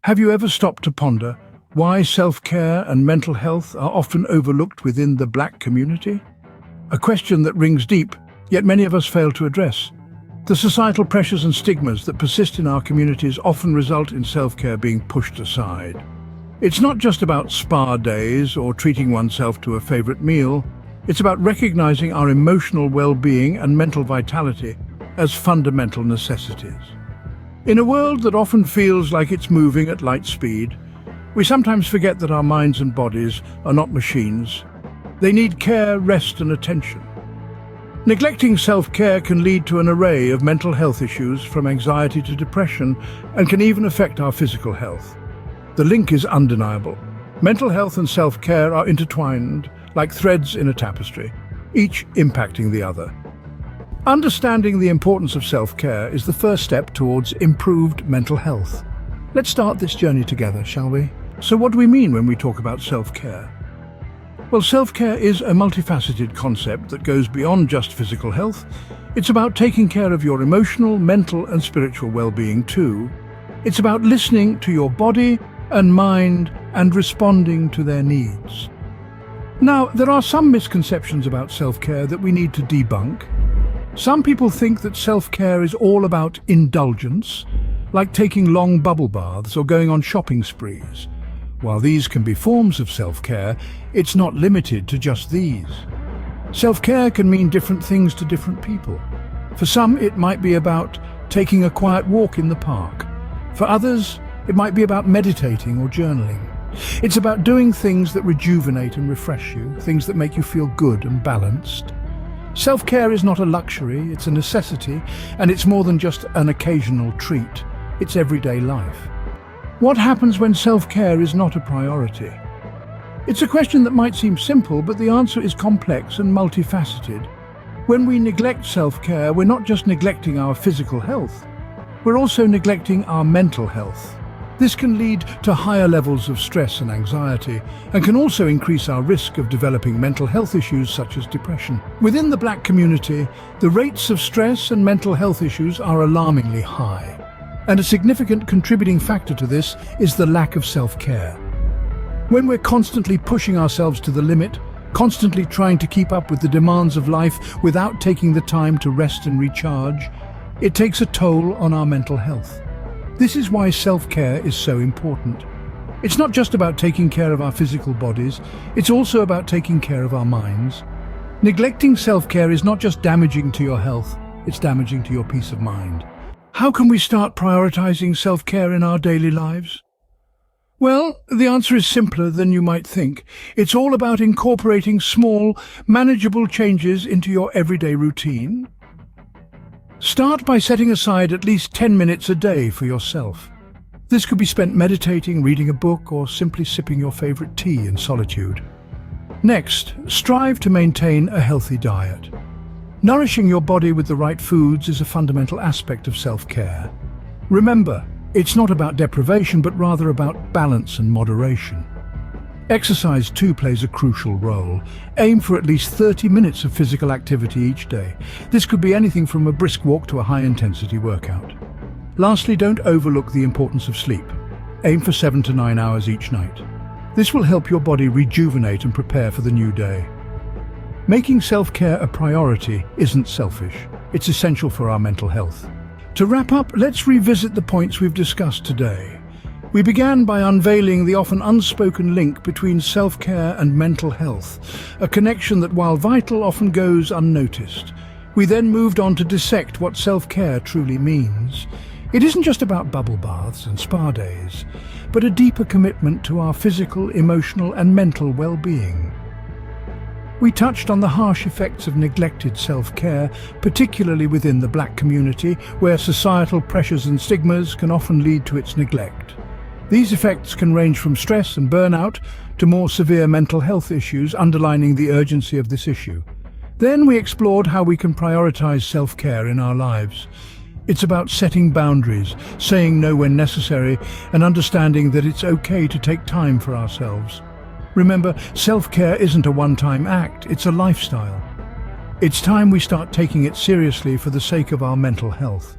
Have you ever stopped to ponder why self-care and mental health are often overlooked within the Black community? A question that rings deep, yet many of us fail to address. The societal pressures and stigmas that persist in our communities often result in self-care being pushed aside. It's not just about spa days or treating oneself to a favorite meal. It's about recognizing our emotional well-being and mental vitality as fundamental necessities. In a world that often feels like it's moving at light speed, we sometimes forget that our minds and bodies are not machines. They need care, rest, and attention. Neglecting self-care can lead to an array of mental health issues, from anxiety to depression, and can even affect our physical health. The link is undeniable. Mental health and self-care are intertwined like threads in a tapestry, each impacting the other. Understanding the importance of self-care is the first step towards improved mental health. Let's start this journey together, shall we? So what do we mean when we talk about self-care? Well, self-care is a multifaceted concept that goes beyond just physical health. It's about taking care of your emotional, mental, and spiritual well-being too. It's about listening to your body and mind and responding to their needs. Now, there are some misconceptions about self-care that we need to debunk. Some people think that self-care is all about indulgence, like taking long bubble baths or going on shopping sprees. While these can be forms of self-care, it's not limited to just these. Self-care can mean different things to different people. For some, it might be about taking a quiet walk in the park. For others, it might be about meditating or journaling. It's about doing things that rejuvenate and refresh you, things that make you feel good and balanced. Self-care is not a luxury, it's a necessity, and it's more than just an occasional treat. It's everyday life. What happens when self-care is not a priority? It's a question that might seem simple, but the answer is complex and multifaceted. When we neglect self-care, we're not just neglecting our physical health, we're also neglecting our mental health. This can lead to higher levels of stress and anxiety, and can also increase our risk of developing mental health issues such as depression. Within the Black community, the rates of stress and mental health issues are alarmingly high. And a significant contributing factor to this is the lack of self-care. When we're constantly pushing ourselves to the limit, constantly trying to keep up with the demands of life without taking the time to rest and recharge, it takes a toll on our mental health. This is why self-care is so important. It's not just about taking care of our physical bodies, it's also about taking care of our minds. Neglecting self-care is not just damaging to your health, it's damaging to your peace of mind. How can we start prioritizing self-care in our daily lives? Well, the answer is simpler than you might think. It's all about incorporating small, manageable changes into your everyday routine. Start by setting aside at least 10 minutes a day for yourself. This could be spent meditating, reading a book, or simply sipping your favorite tea in solitude. Next, strive to maintain a healthy diet. Nourishing your body with the right foods is a fundamental aspect of self-care. Remember, it's not about deprivation, but rather about balance and moderation. Exercise too plays a crucial role. Aim for at least 30 minutes of physical activity each day. This could be anything from a brisk walk to a high-intensity workout. Lastly, don't overlook the importance of sleep. Aim for 7 to 9 hours each night. This will help your body rejuvenate and prepare for the new day. Making self-care a priority isn't selfish. It's essential for our mental health. To wrap up, let's revisit the points we've discussed today. We began by unveiling the often unspoken link between self-care and mental health, a connection that, while vital, often goes unnoticed. We then moved on to dissect what self-care truly means. It isn't just about bubble baths and spa days, but a deeper commitment to our physical, emotional, and mental well-being. We touched on the harsh effects of neglected self-care, particularly within the Black community, where societal pressures and stigmas can often lead to its neglect. These effects can range from stress and burnout to more severe mental health issues, underlining the urgency of this issue. Then we explored how we can prioritize self-care in our lives. It's about setting boundaries, saying no when necessary, and understanding that it's okay to take time for ourselves. Remember, self-care isn't a one-time act, it's a lifestyle. It's time we start taking it seriously for the sake of our mental health.